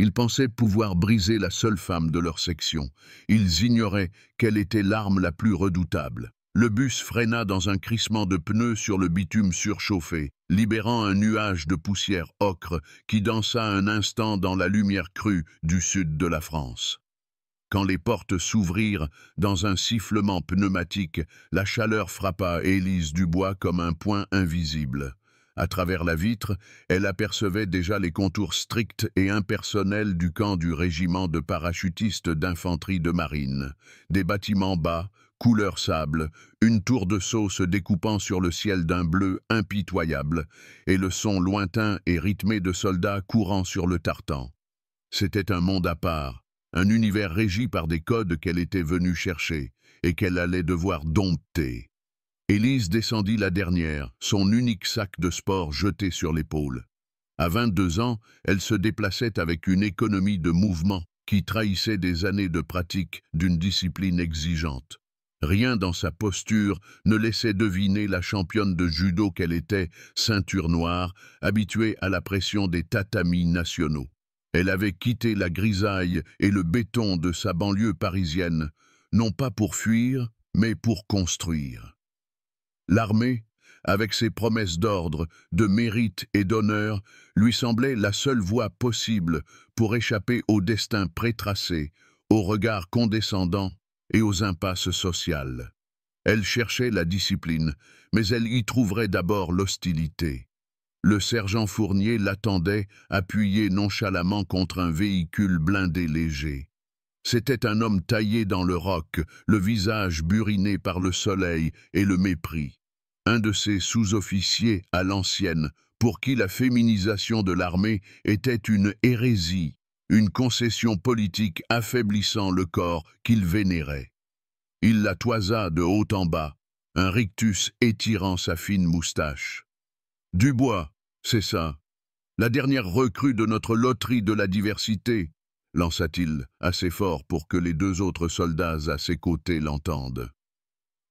Ils pensaient pouvoir briser la seule femme de leur section. Ils ignoraient quelle était l'arme la plus redoutable. Le bus freina dans un crissement de pneus sur le bitume surchauffé, libérant un nuage de poussière ocre qui dansa un instant dans la lumière crue du sud de la France. Quand les portes s'ouvrirent dans un sifflement pneumatique, la chaleur frappa Élise Dubois comme un poing invisible. À travers la vitre, elle apercevait déjà les contours stricts et impersonnels du camp du régiment de parachutistes d'infanterie de marine. Des bâtiments bas, couleur sable, une tour de Sceaux se découpant sur le ciel d'un bleu impitoyable, et le son lointain et rythmé de soldats courant sur le tartan. C'était un monde à part, un univers régi par des codes qu'elle était venue chercher et qu'elle allait devoir dompter. Élise descendit la dernière, son unique sac de sport jeté sur l'épaule. À 22 ans, elle se déplaçait avec une économie de mouvement qui trahissait des années de pratique d'une discipline exigeante. Rien dans sa posture ne laissait deviner la championne de judo qu'elle était, ceinture noire, habituée à la pression des tatamis nationaux. Elle avait quitté la grisaille et le béton de sa banlieue parisienne, non pas pour fuir, mais pour construire. L'armée, avec ses promesses d'ordre, de mérite et d'honneur, lui semblait la seule voie possible pour échapper au destin prétracé, aux regards condescendants et aux impasses sociales. Elle cherchait la discipline, mais elle y trouverait d'abord l'hostilité. Le sergent Fournier l'attendait, appuyé nonchalamment contre un véhicule blindé léger. C'était un homme taillé dans le roc, le visage buriné par le soleil et le mépris. Un de ces sous-officiers à l'ancienne, pour qui la féminisation de l'armée était une hérésie, une concession politique affaiblissant le corps qu'il vénérait. Il la toisa de haut en bas, un rictus étirant sa fine moustache. « Dubois, c'est ça, la dernière recrue de notre loterie de la diversité », lança-t-il assez fort pour que les deux autres soldats à ses côtés l'entendent.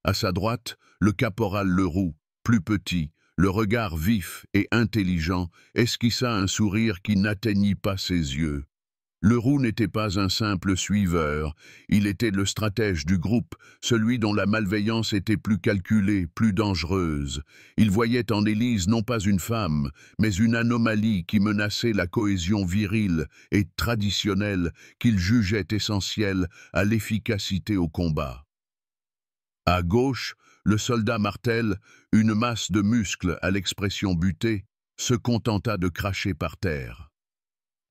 À sa droite, le caporal Leroux, plus petit, le regard vif et intelligent, esquissa un sourire qui n'atteignit pas ses yeux. Leroux n'était pas un simple suiveur, il était le stratège du groupe, celui dont la malveillance était plus calculée, plus dangereuse. Il voyait en Élise non pas une femme, mais une anomalie qui menaçait la cohésion virile et traditionnelle qu'il jugeait essentielle à l'efficacité au combat. À gauche, le soldat Martel, une masse de muscles à l'expression butée, se contenta de cracher par terre.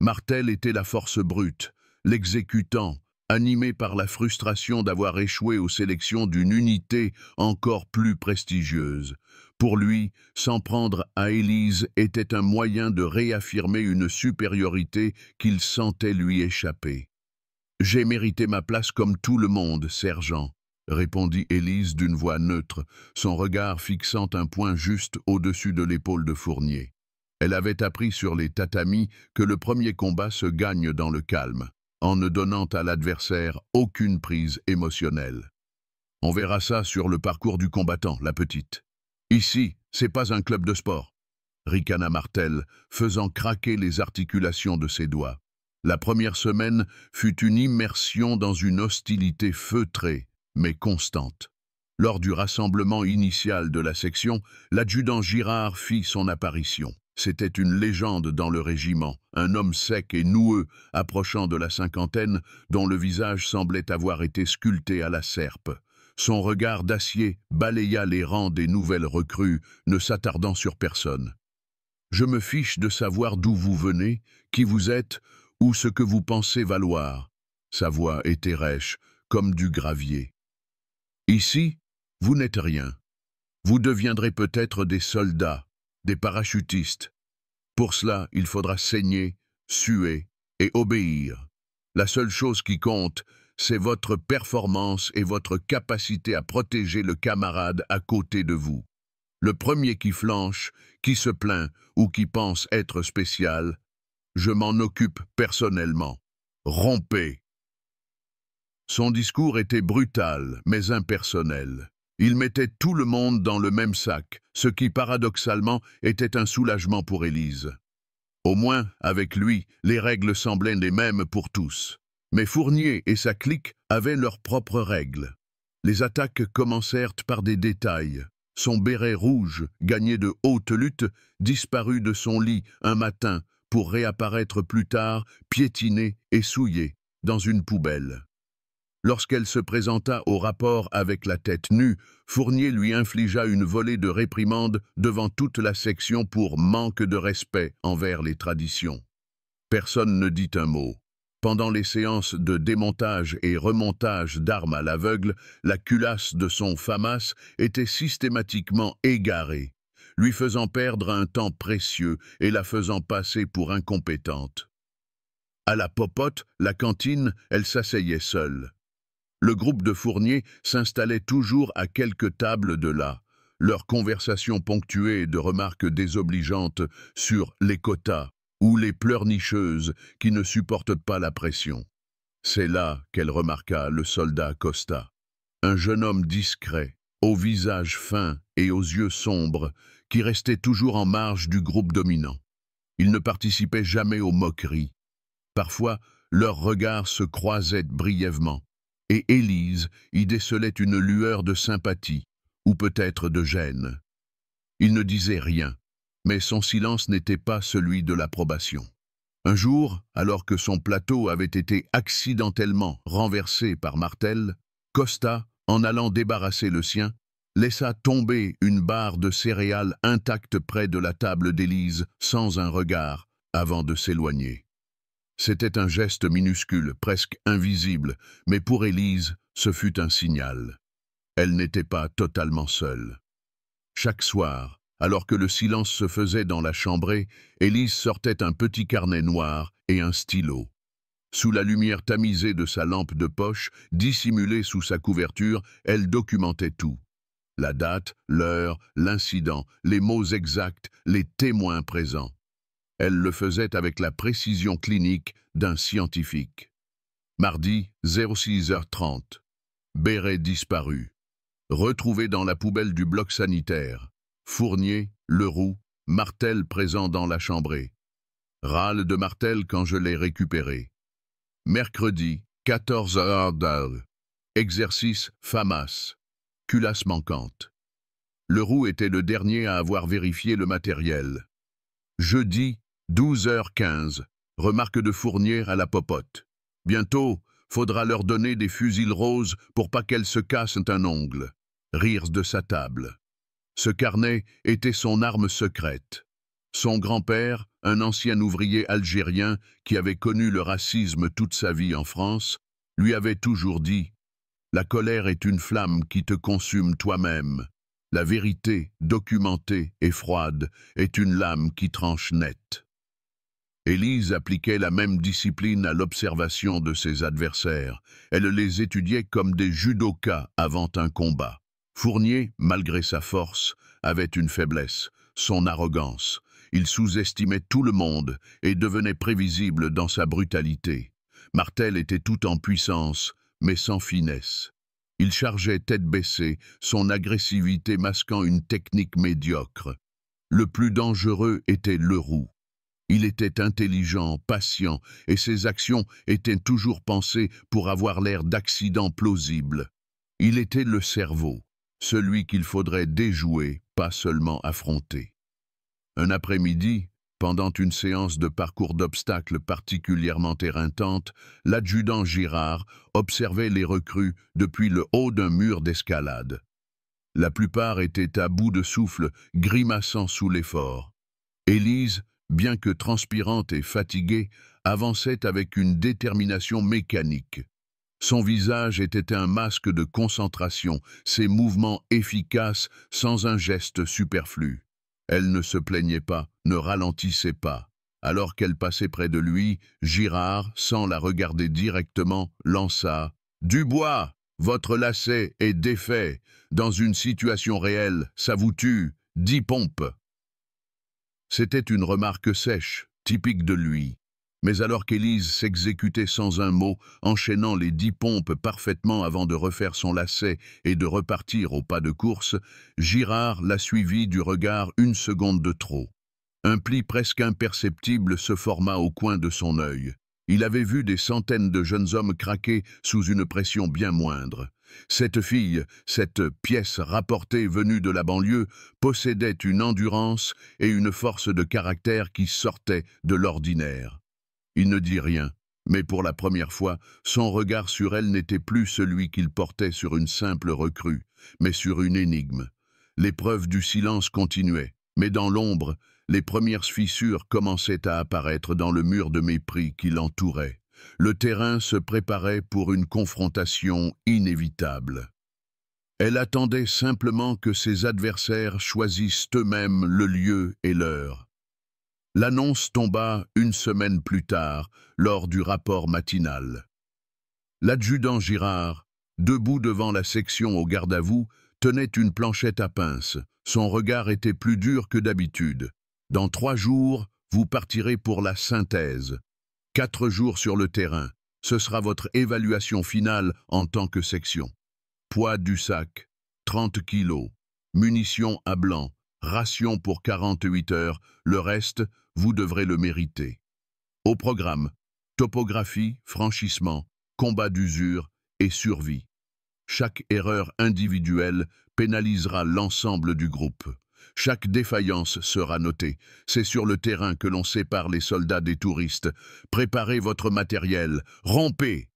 Martel était la force brute, l'exécutant, animé par la frustration d'avoir échoué aux sélections d'une unité encore plus prestigieuse. Pour lui, s'en prendre à Élise était un moyen de réaffirmer une supériorité qu'il sentait lui échapper. « J'ai mérité ma place comme tout le monde, sergent », répondit Élise d'une voix neutre, son regard fixant un point juste au-dessus de l'épaule de Fournier. Elle avait appris sur les tatamis que le premier combat se gagne dans le calme, en ne donnant à l'adversaire aucune prise émotionnelle. On verra ça sur le parcours du combattant, la petite. Ici, c'est pas un club de sport, ricana Martel, faisant craquer les articulations de ses doigts. La première semaine fut une immersion dans une hostilité feutrée, mais constante. Lors du rassemblement initial de la section, l'adjudant Girard fit son apparition. C'était une légende dans le régiment, un homme sec et noueux, approchant de la cinquantaine, dont le visage semblait avoir été sculpté à la serpe. Son regard d'acier balaya les rangs des nouvelles recrues, ne s'attardant sur personne. « Je me fiche de savoir d'où vous venez, qui vous êtes, ou ce que vous pensez valoir. » Sa voix était rêche, comme du gravier. « Ici, vous n'êtes rien. Vous deviendrez peut-être des soldats, des parachutistes. Pour cela, il faudra saigner, suer et obéir. La seule chose qui compte, c'est votre performance et votre capacité à protéger le camarade à côté de vous. Le premier qui flanche, qui se plaint ou qui pense être spécial, je m'en occupe personnellement. Rompez !» Son discours était brutal, mais impersonnel. Il mettait tout le monde dans le même sac, ce qui paradoxalement était un soulagement pour Élise. Au moins, avec lui, les règles semblaient les mêmes pour tous. Mais Fournier et sa clique avaient leurs propres règles. Les attaques commencèrent par des détails. Son béret rouge, gagné de haute lutte, disparut de son lit un matin pour réapparaître plus tard, piétiné et souillé, dans une poubelle. Lorsqu'elle se présenta au rapport avec la tête nue, Fournier lui infligea une volée de réprimandes devant toute la section pour manque de respect envers les traditions. Personne ne dit un mot. Pendant les séances de démontage et remontage d'armes à l'aveugle, la culasse de son FAMAS était systématiquement égarée, lui faisant perdre un temps précieux et la faisant passer pour incompétente. À la popote, la cantine, elle s'asseyait seule. Le groupe de Fournier s'installait toujours à quelques tables de là, leur conversation ponctuée de remarques désobligeantes sur les quotas ou les pleurnicheuses qui ne supportent pas la pression. C'est là qu'elle remarqua le soldat Costa, un jeune homme discret, au visage fin et aux yeux sombres, qui restait toujours en marge du groupe dominant. Il ne participait jamais aux moqueries. Parfois, leurs regards se croisaient brièvement, et Élise y décelait une lueur de sympathie, ou peut-être de gêne. Il ne disait rien, mais son silence n'était pas celui de l'approbation. Un jour, alors que son plateau avait été accidentellement renversé par Martel, Costa, en allant débarrasser le sien, laissa tomber une barre de céréales intacte près de la table d'Élise sans un regard, avant de s'éloigner. C'était un geste minuscule, presque invisible, mais pour Élise, ce fut un signal. Elle n'était pas totalement seule. Chaque soir, alors que le silence se faisait dans la chambrée, Élise sortait un petit carnet noir et un stylo. Sous la lumière tamisée de sa lampe de poche, dissimulée sous sa couverture, elle documentait tout. La date, l'heure, l'incident, les mots exacts, les témoins présents. Elle le faisait avec la précision clinique d'un scientifique. Mardi, 06h30. Béret disparu. Retrouvé dans la poubelle du bloc sanitaire. Fournier, Leroux, Martel présent dans la chambrée. Râle de Martel quand je l'ai récupéré. Mercredi, 14h. Exercice FAMAS. Culasse manquante. Leroux était le dernier à avoir vérifié le matériel. Jeudi, 12h15. Remarque de Fournier à la popote. Bientôt, faudra leur donner des fusils roses pour pas qu'elles se cassent un ongle. Rire de sa table. Ce carnet était son arme secrète. Son grand-père, un ancien ouvrier algérien qui avait connu le racisme toute sa vie en France, lui avait toujours dit « La colère est une flamme qui te consume toi-même. La vérité, documentée et froide, est une lame qui tranche net. » Élise appliquait la même discipline à l'observation de ses adversaires. Elle les étudiait comme des judokas avant un combat. Fournier, malgré sa force, avait une faiblesse, son arrogance. Il sous-estimait tout le monde et devenait prévisible dans sa brutalité. Martel était tout en puissance, mais sans finesse. Il chargeait tête baissée, son agressivité masquant une technique médiocre. Le plus dangereux était Leroux. Il était intelligent, patient, et ses actions étaient toujours pensées pour avoir l'air d'accidents plausibles. Il était le cerveau, celui qu'il faudrait déjouer, pas seulement affronter. Un après-midi, pendant une séance de parcours d'obstacles particulièrement éreintante, l'adjudant Girard observait les recrues depuis le haut d'un mur d'escalade. La plupart étaient à bout de souffle, grimaçant sous l'effort. Élise, bien que transpirante et fatiguée, avançait avec une détermination mécanique. Son visage était un masque de concentration, ses mouvements efficaces sans un geste superflu. Elle ne se plaignait pas, ne ralentissait pas. Alors qu'elle passait près de lui, Girard, sans la regarder directement, lança « Dubois, votre lacet est défait. Dans une situation réelle, ça vous tue. 10 pompes. » C'était une remarque sèche, typique de lui. Mais alors qu'Élise s'exécutait sans un mot, enchaînant les 10 pompes parfaitement avant de refaire son lacet et de repartir au pas de course, Girard la suivit du regard une seconde de trop. Un pli presque imperceptible se forma au coin de son œil. Il avait vu des centaines de jeunes hommes craquer sous une pression bien moindre. Cette fille, cette pièce rapportée venue de la banlieue, possédait une endurance et une force de caractère qui sortaient de l'ordinaire. Il ne dit rien, mais pour la première fois, son regard sur elle n'était plus celui qu'il portait sur une simple recrue, mais sur une énigme. L'épreuve du silence continuait, mais dans l'ombre, les premières fissures commençaient à apparaître dans le mur de mépris qui l'entourait. Le terrain se préparait pour une confrontation inévitable. Elle attendait simplement que ses adversaires choisissent eux-mêmes le lieu et l'heure. L'annonce tomba une semaine plus tard, lors du rapport matinal. L'adjudant Girard, debout devant la section au garde-à-vous, tenait une planchette à pince. Son regard était plus dur que d'habitude. « Dans 3 jours, vous partirez pour la synthèse. 4 jours sur le terrain. Ce sera votre évaluation finale en tant que section. Poids du sac, 30 kilos. Munitions à blanc. Ration pour 48 heures. Le reste, vous devrez le mériter. Au programme, topographie, franchissement, combat d'usure et survie. Chaque erreur individuelle pénalisera l'ensemble du groupe. Chaque défaillance sera notée. C'est sur le terrain que l'on sépare les soldats des touristes. Préparez votre matériel. Rompez!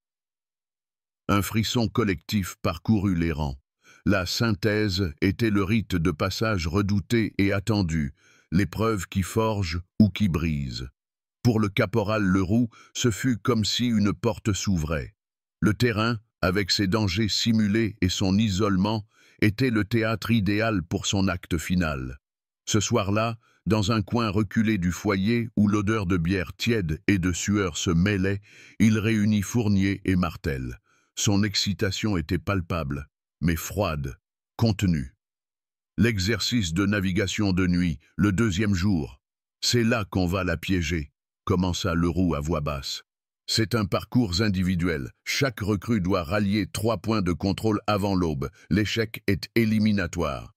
Un frisson collectif parcourut les rangs. La synthèse était le rite de passage redouté et attendu, l'épreuve qui forge ou qui brise. Pour le caporal Leroux, ce fut comme si une porte s'ouvrait. Le terrain, avec ses dangers simulés et son isolement, était le théâtre idéal pour son acte final. Ce soir-là, dans un coin reculé du foyer où l'odeur de bière tiède et de sueur se mêlait, il réunit Fournier et Martel. Son excitation était palpable, mais froide, contenue. L'exercice de navigation de nuit, le 2e jour. C'est là qu'on va la piéger, commença Leroux à voix basse. C'est un parcours individuel. Chaque recrue doit rallier 3 points de contrôle avant l'aube. L'échec est éliminatoire.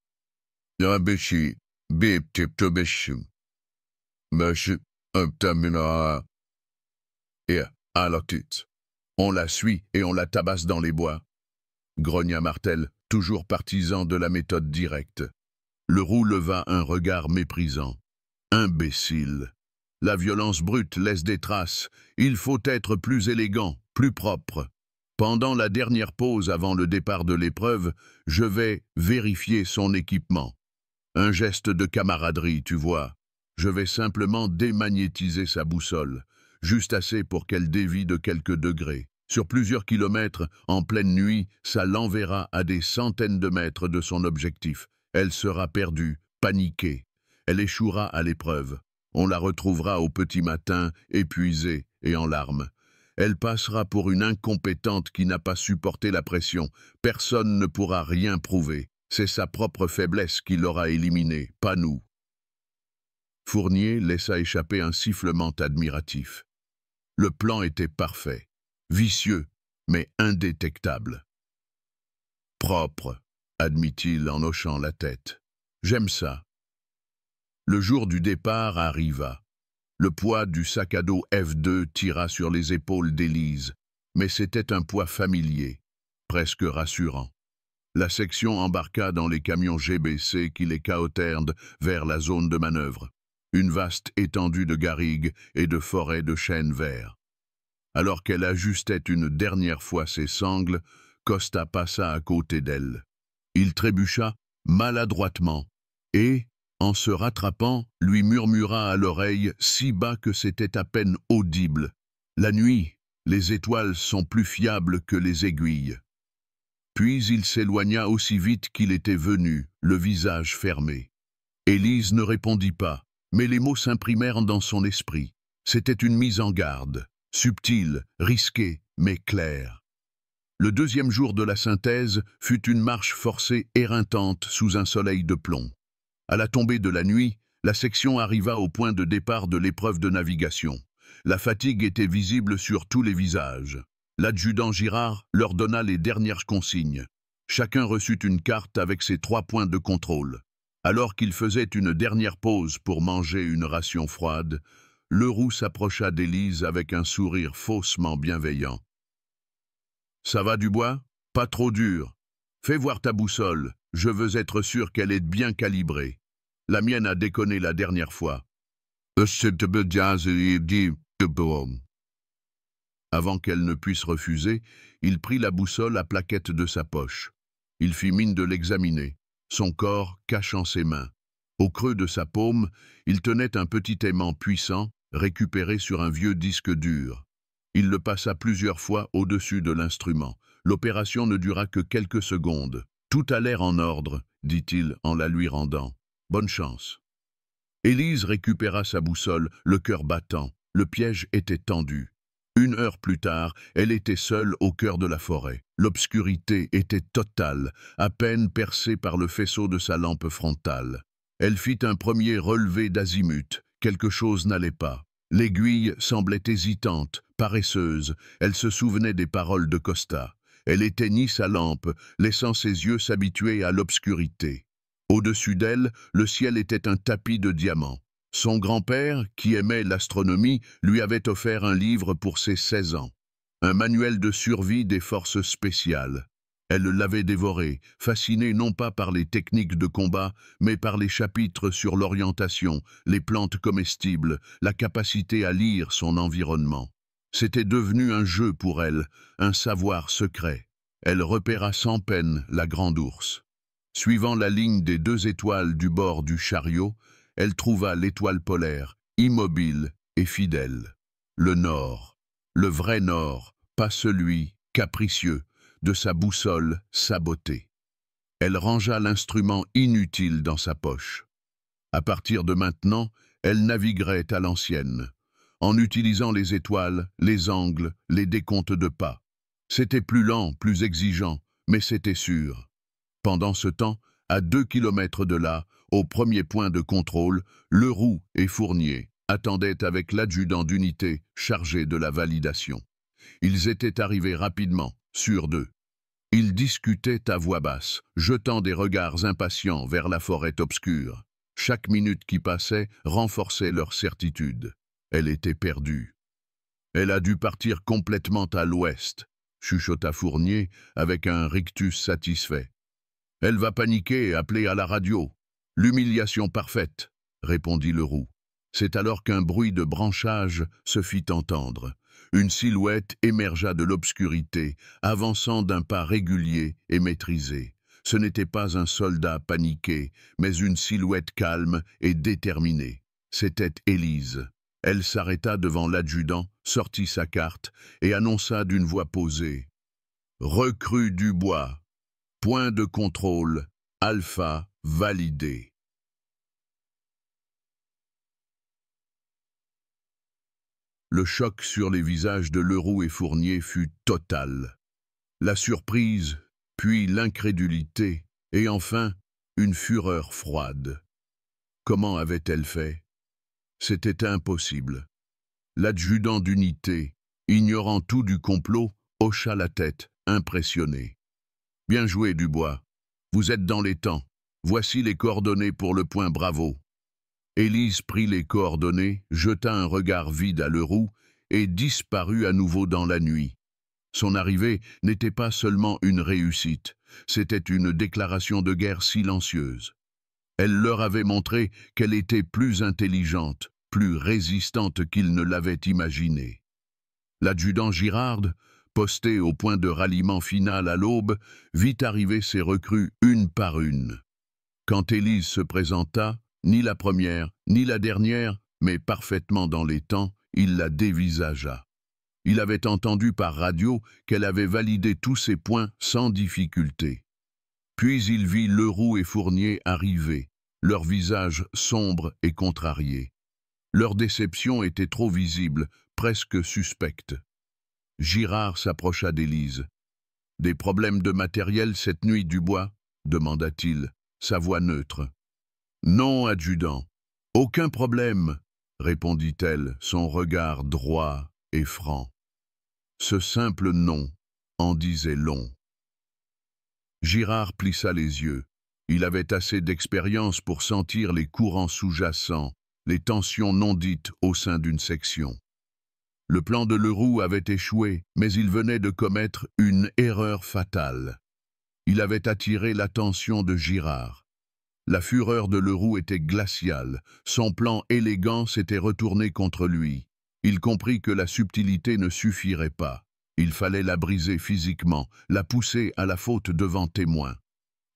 On la suit et on la tabasse dans les bois. Grogna Martel, toujours partisan de la méthode directe. Leroux leva un regard méprisant. Imbécile. La violence brute laisse des traces. Il faut être plus élégant, plus propre. Pendant la dernière pause avant le départ de l'épreuve, je vais vérifier son équipement. Un geste de camaraderie, tu vois. Je vais simplement démagnétiser sa boussole, juste assez pour qu'elle dévie de quelques degrés. Sur plusieurs kilomètres, en pleine nuit, ça l'enverra à des centaines de mètres de son objectif. Elle sera perdue, paniquée. Elle échouera à l'épreuve. On la retrouvera au petit matin, épuisée et en larmes. Elle passera pour une incompétente qui n'a pas supporté la pression. Personne ne pourra rien prouver. C'est sa propre faiblesse qui l'aura éliminée, pas nous. Fournier laissa échapper un sifflement admiratif. Le plan était parfait, vicieux, mais indétectable. Propre, admit-il en hochant la tête. J'aime ça. Le jour du départ arriva. Le poids du sac à dos F2 tira sur les épaules d'Élise, mais c'était un poids familier, presque rassurant. La section embarqua dans les camions GBC qui les caotèrent vers la zone de manœuvre, une vaste étendue de garrigues et de forêts de chênes verts. Alors qu'elle ajustait une dernière fois ses sangles, Costa passa à côté d'elle. Il trébucha maladroitement et, en se rattrapant, lui murmura à l'oreille si bas que c'était à peine audible. « La nuit, les étoiles sont plus fiables que les aiguilles. » Puis il s'éloigna aussi vite qu'il était venu, le visage fermé. Élise ne répondit pas, mais les mots s'imprimèrent dans son esprit. C'était une mise en garde, subtile, risquée, mais claire. Le 2e jour de la synthèse fut une marche forcée éreintante sous un soleil de plomb. À la tombée de la nuit, la section arriva au point de départ de l'épreuve de navigation. La fatigue était visible sur tous les visages. L'adjudant Girard leur donna les dernières consignes. Chacun reçut une carte avec ses 3 points de contrôle. Alors qu'il faisait une dernière pause pour manger une ration froide, Leroux s'approcha d'Élise avec un sourire faussement bienveillant. « Ça va, Dubois? Pas trop dur. Fais voir ta boussole, je veux être sûr qu'elle est bien calibrée. La mienne a déconné la dernière fois. » Avant qu'elle ne puisse refuser, il prit la boussole à plaquette de sa poche. Il fit mine de l'examiner, son corps cachant ses mains. Au creux de sa paume, il tenait un petit aimant puissant, récupéré sur un vieux disque dur. Il le passa plusieurs fois au-dessus de l'instrument. L'opération ne dura que quelques secondes. « Tout a l'air en ordre, » dit-il en la lui rendant. « Bonne chance. » Élise récupéra sa boussole, le cœur battant. Le piège était tendu. 1 heure plus tard, elle était seule au cœur de la forêt. L'obscurité était totale, à peine percée par le faisceau de sa lampe frontale. Elle fit un premier relevé d'azimut. Quelque chose n'allait pas. L'aiguille semblait hésitante, paresseuse. Elle se souvenait des paroles de Costa. Elle éteignit sa lampe, laissant ses yeux s'habituer à l'obscurité. Au-dessus d'elle, le ciel était un tapis de diamants. Son grand-père, qui aimait l'astronomie, lui avait offert un livre pour ses 16 ans. Un manuel de survie des forces spéciales. Elle l'avait dévoré, fascinée non pas par les techniques de combat, mais par les chapitres sur l'orientation, les plantes comestibles, la capacité à lire son environnement. C'était devenu un jeu pour elle, un savoir secret. Elle repéra sans peine la grande ours. Suivant la ligne des 2 étoiles du bord du chariot, elle trouva l'étoile polaire, immobile et fidèle. Le nord, le vrai nord, pas celui, capricieux, de sa boussole sabotée. Elle rangea l'instrument inutile dans sa poche. À partir de maintenant, elle naviguerait à l'ancienne, en utilisant les étoiles, les angles, les décomptes de pas. C'était plus lent, plus exigeant, mais c'était sûr. Pendant ce temps, à 2 kilomètres de là, au premier point de contrôle, Leroux et Fournier attendaient avec l'adjudant d'unité chargé de la validation. Ils étaient arrivés rapidement, sûrs d'eux. Ils discutaient à voix basse, jetant des regards impatients vers la forêt obscure. Chaque minute qui passait renforçait leur certitude. Elle était perdue. « Elle a dû partir complètement à l'ouest », chuchota Fournier avec un rictus satisfait. « Elle va paniquer et appeler à la radio. L'humiliation parfaite, » répondit Leroux. C'est alors qu'un bruit de branchage se fit entendre. Une silhouette émergea de l'obscurité, avançant d'un pas régulier et maîtrisé. Ce n'était pas un soldat paniqué, mais une silhouette calme et déterminée. C'était Élise. Elle s'arrêta devant l'adjudant, sortit sa carte et annonça d'une voix posée. « Recrue Dubois. Point de contrôle. Alpha validé. » Le choc sur les visages de Leroux et Fournier fut total. La surprise, puis l'incrédulité, et enfin une fureur froide. Comment avait-elle fait? C'était impossible. L'adjudant d'unité, ignorant tout du complot, hocha la tête, impressionné. « Bien joué, Dubois. Vous êtes dans les temps. Voici les coordonnées pour le point Bravo. » Élise prit les coordonnées, jeta un regard vide à Leroux et disparut à nouveau dans la nuit. Son arrivée n'était pas seulement une réussite, c'était une déclaration de guerre silencieuse. Elle leur avait montré qu'elle était plus intelligente, plus résistante qu'ils ne l'avaient imaginé. L'adjudant Girard, posté au point de ralliement final à l'aube, vit arriver ses recrues une par une. Quand Élise se présenta, ni la première, ni la dernière, mais parfaitement dans les temps, il la dévisagea. Il avait entendu par radio qu'elle avait validé tous ses points sans difficulté. Puis il vit Leroux et Fournier arriver, leurs visages sombres et contrariés. Leur déception était trop visible, presque suspecte. Girard s'approcha d'Élise. « Des problèmes de matériel cette nuit, Dubois ?» demanda-t-il, sa voix neutre. « Non, adjudant. Aucun problème, » répondit-elle, son regard droit et franc. Ce simple non en disait long. Girard plissa les yeux. Il avait assez d'expérience pour sentir les courants sous-jacents, les tensions non dites au sein d'une section. Le plan de Leroux avait échoué, mais il venait de commettre une erreur fatale. Il avait attiré l'attention de Girard. La fureur de Leroux était glaciale, son plan élégant s'était retourné contre lui. Il comprit que la subtilité ne suffirait pas. Il fallait la briser physiquement, la pousser à la faute devant témoins.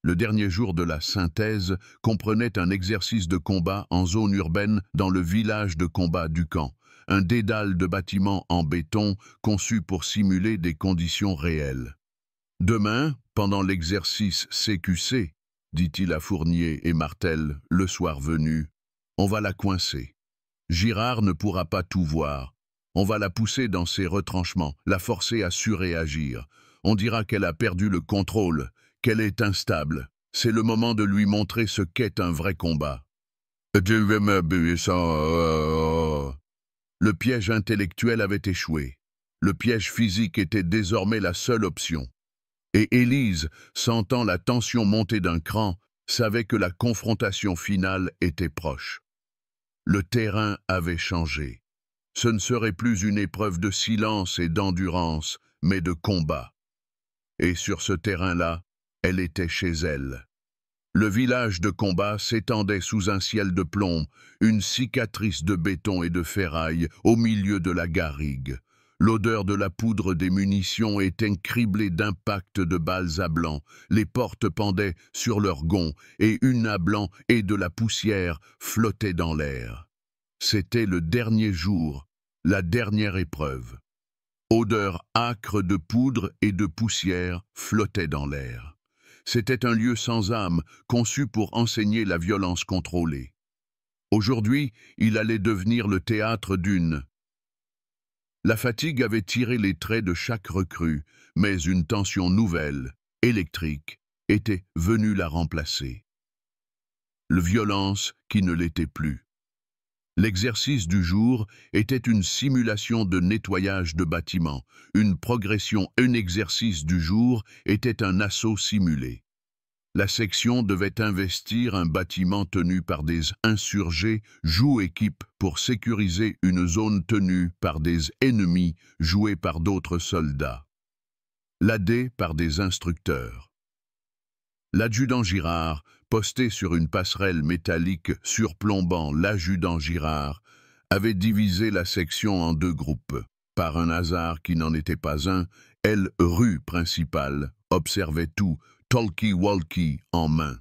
Le dernier jour de la synthèse comprenait un exercice de combat en zone urbaine dans le village de combat du camp, un dédale de bâtiments en béton conçu pour simuler des conditions réelles. « Demain, pendant l'exercice CQC, dit-il à Fournier et Martel le soir venu, on va la coincer. Girard ne pourra pas tout voir. On va la pousser dans ses retranchements, la forcer à surréagir. On dira qu'elle a perdu le contrôle, qu'elle est instable. C'est le moment de lui montrer ce qu'est un vrai combat. » Le piège intellectuel avait échoué. Le piège physique était désormais la seule option. Et Élise, sentant la tension monter d'un cran, savait que la confrontation finale était proche. Le terrain avait changé. Ce ne serait plus une épreuve de silence et d'endurance, mais de combat. Et sur ce terrain-là, elle était chez elle. Le village de combat s'étendait sous un ciel de plomb, une cicatrice de béton et de ferraille au milieu de la garrigue. L'odeur de la poudre des munitions était criblée d'impacts de balles à blanc. Les portes pendaient sur leurs gonds et une à blanc et de la poussière flottait dans l'air. C'était le dernier jour, la dernière épreuve. Odeur âcre de poudre et de poussière flottait dans l'air. C'était un lieu sans âme, conçu pour enseigner la violence contrôlée. Aujourd'hui, il allait devenir le théâtre d'une... La fatigue avait tiré les traits de chaque recrue, mais une tension nouvelle, électrique, était venue la remplacer. Le violence qui ne l'était plus. L'exercice du jour était une simulation de nettoyage de bâtiments, une progression. Un exercice du jour était un assaut simulé. La section devait investir un bâtiment tenu par des insurgés, joue-équipe pour sécuriser une zone tenue par des ennemis, joués par d'autres soldats. L'AD par des instructeurs. L'adjudant Girard, posté sur une passerelle métallique surplombant l'adjudant Girard, avait divisé la section en deux groupes. Par un hasard qui n'en était pas un, elle, rue principale, observait tout, talkie-walkie en main.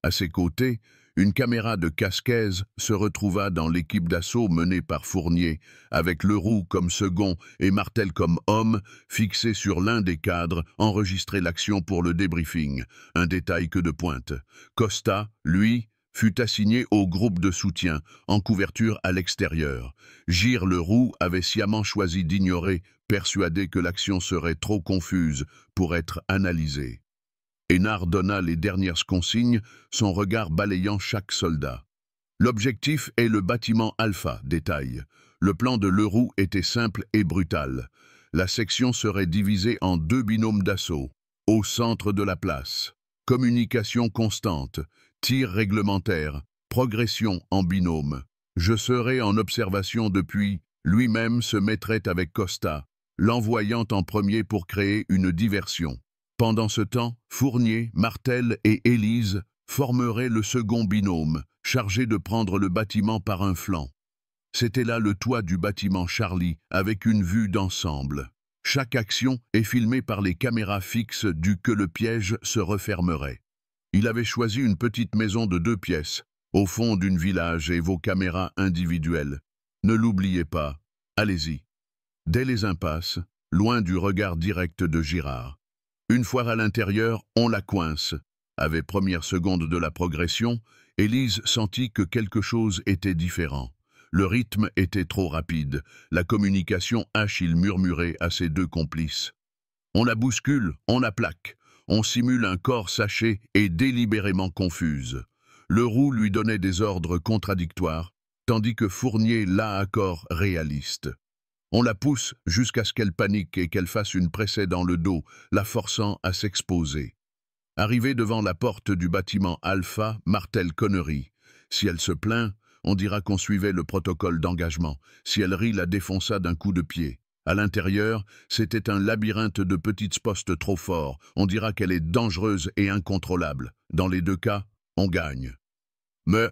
À ses côtés, une caméra de Casquez se retrouva dans l'équipe d'assaut menée par Fournier, avec Leroux comme second et Martel comme homme, fixé sur l'un des cadres, enregistrer l'action pour le débriefing, un détail que de pointe. Costa, lui, fut assigné au groupe de soutien, en couverture à l'extérieur. Gire Leroux avait sciemment choisi d'ignorer, persuadé que l'action serait trop confuse pour être analysée. Hénard donna les dernières consignes, son regard balayant chaque soldat. L'objectif est le bâtiment Alpha, détail. Le plan de Leroux était simple et brutal. La section serait divisée en deux binômes d'assaut, au centre de la place. Communication constante, tir réglementaire, progression en binôme. Je serai en observation depuis, lui-même se mettrait avec Costa, l'envoyant en premier pour créer une diversion. Pendant ce temps, Fournier, Martel et Élise formeraient le second binôme, chargé de prendre le bâtiment par un flanc. C'était là le toit du bâtiment Charlie, avec une vue d'ensemble. Chaque action est filmée par les caméras fixes du que le piège se refermerait. Il avait choisi une petite maison de 2 pièces, au fond d'une village et vos caméras individuelles. Ne l'oubliez pas, allez-y. Dès les impasses, loin du regard direct de Girard. Une fois à l'intérieur, on la coince. Avec première seconde de la progression, Élise sentit que quelque chose était différent. Le rythme était trop rapide. La communication Achille murmurait à ses deux complices. On la bouscule, on la plaque. On simule un corps saché et délibérément confuse. Leroux lui donnait des ordres contradictoires, tandis que Fournier l'a à corps réaliste. On la pousse jusqu'à ce qu'elle panique et qu'elle fasse une pressée dans le dos, la forçant à s'exposer. Arrivé devant la porte du bâtiment Alpha, Martel connerie. Si elle se plaint, on dira qu'on suivait le protocole d'engagement. Si elle rit, la défonça d'un coup de pied. À l'intérieur, c'était un labyrinthe de petits postes trop forts. On dira qu'elle est dangereuse et incontrôlable. Dans les deux cas, on gagne. Mais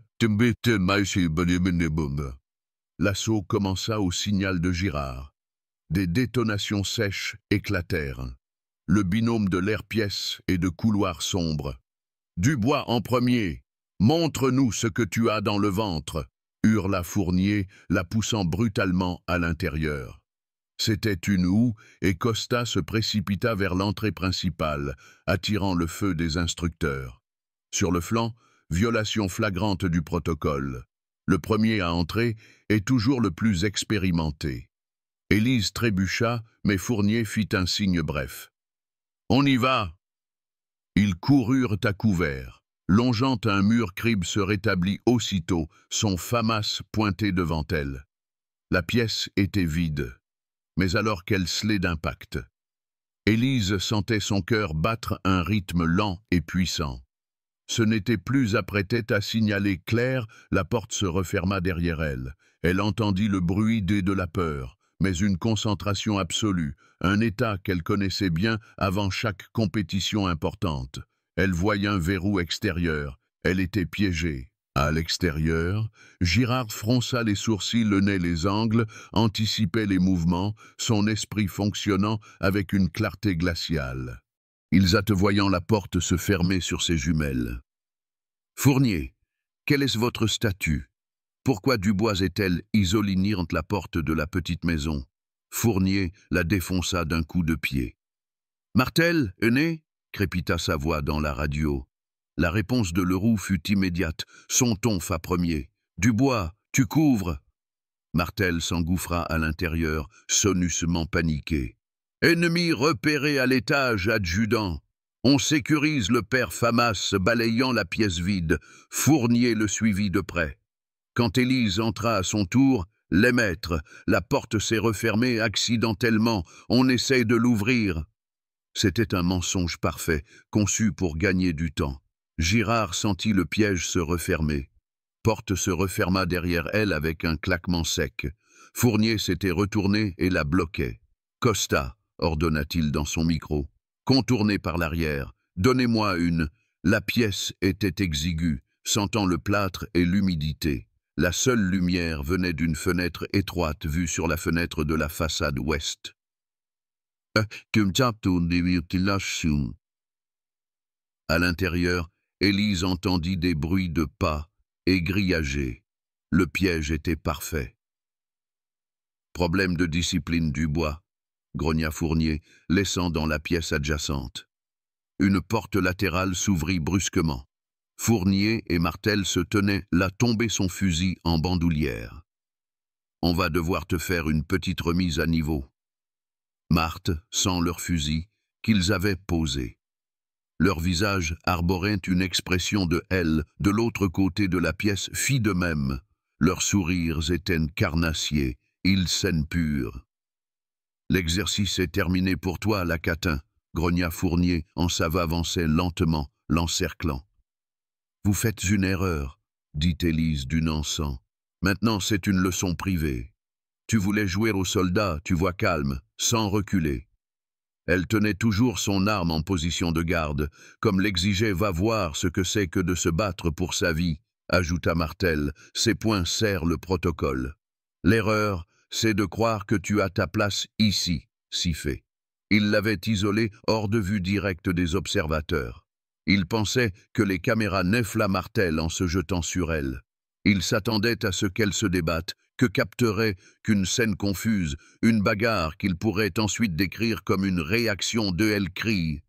l'assaut commença au signal de Girard. Des détonations sèches éclatèrent. Le binôme de l'air-pièce et de couloirs sombres. « Dubois en premier! Montre-nous ce que tu as dans le ventre !» hurla Fournier, la poussant brutalement à l'intérieur. C'était une houe et Costa se précipita vers l'entrée principale, attirant le feu des instructeurs. Sur le flanc, violation flagrante du protocole. Le premier à entrer est toujours le plus expérimenté. Élise trébucha, mais Fournier fit un signe bref. « On y va !» Ils coururent à couvert. Longeant un mur, Cribbe se rétablit aussitôt, son FAMAS pointé devant elle. La pièce était vide, mais alors qu'elle slait d'impact. Élise sentait son cœur battre un rythme lent et puissant. Ce n'était plus apprêtait à signaler clair, la porte se referma derrière elle. Elle entendit le bruit de la peur, mais une concentration absolue, un état qu'elle connaissait bien avant chaque compétition importante. Elle voyait un verrou extérieur, elle était piégée. À l'extérieur, Girard fronça les sourcils, le nez, les angles, anticipait les mouvements, son esprit fonctionnant avec une clarté glaciale. Ils voyant la porte se fermer sur ses jumelles. « Fournier, quel est votre statut? Pourquoi Dubois est-elle isolée entre la porte de la petite maison ?» Fournier la défonça d'un coup de pied. « Martel, aîné ?» crépita sa voix dans la radio. La réponse de Leroux fut immédiate, son ton fa premier. « Dubois, tu couvres !» Martel s'engouffra à l'intérieur, sonusement paniqué. « Ennemi repéré à l'étage, adjudant. On sécurise le père Famas, balayant la pièce vide. Fournier le suivit de près. Quand Élise entra à son tour, les maîtres, la porte s'est refermée accidentellement. On essaye de l'ouvrir. » C'était un mensonge parfait, conçu pour gagner du temps. Girard sentit le piège se refermer. Porte se referma derrière elle avec un claquement sec. Fournier s'était retourné et la bloquait. « Costa !» ordonna-t-il dans son micro. « Contournez par l'arrière. Donnez-moi une. » La pièce était exiguë, sentant le plâtre et l'humidité. La seule lumière venait d'une fenêtre étroite vue sur la fenêtre de la façade ouest. À l'intérieur, Élise entendit des bruits de pas et grillagés. Le piège était parfait. « Problème de discipline Dubois », grogna Fournier, laissant dans la pièce adjacente. Une porte latérale s'ouvrit brusquement. Fournier et Martel se tenaient là, tomber son fusil en bandoulière. « On va devoir te faire une petite remise à niveau. » Marthe, sans leur fusil, qu'ils avaient posé. Leur visage arborait une expression de haine. De l'autre côté de la pièce fit de même. Leurs sourires étaient carnassiers, ils scènent pure. « L'exercice est terminé pour toi, Lacatin, » grogna Fournier en s'avançant lentement, l'encerclant. « Vous faites une erreur, » dit Élise d'une encens. « Maintenant c'est une leçon privée. Tu voulais jouer au soldat, tu vois calme, sans reculer. » Elle tenait toujours son arme en position de garde, comme l'exigeait « va voir ce que c'est que de se battre pour sa vie », ajouta Martel, ses poings serrent le protocole. « L'erreur, c'est de croire que tu as ta place ici, si fait. » Il l'avait isolée hors de vue directe des observateurs. Il pensait que les caméras neflaient Martel en se jetant sur elle. Il s'attendait à ce qu'elle se débatte, que capterait qu'une scène confuse, une bagarre qu'il pourrait ensuite décrire comme une réaction de elle crie.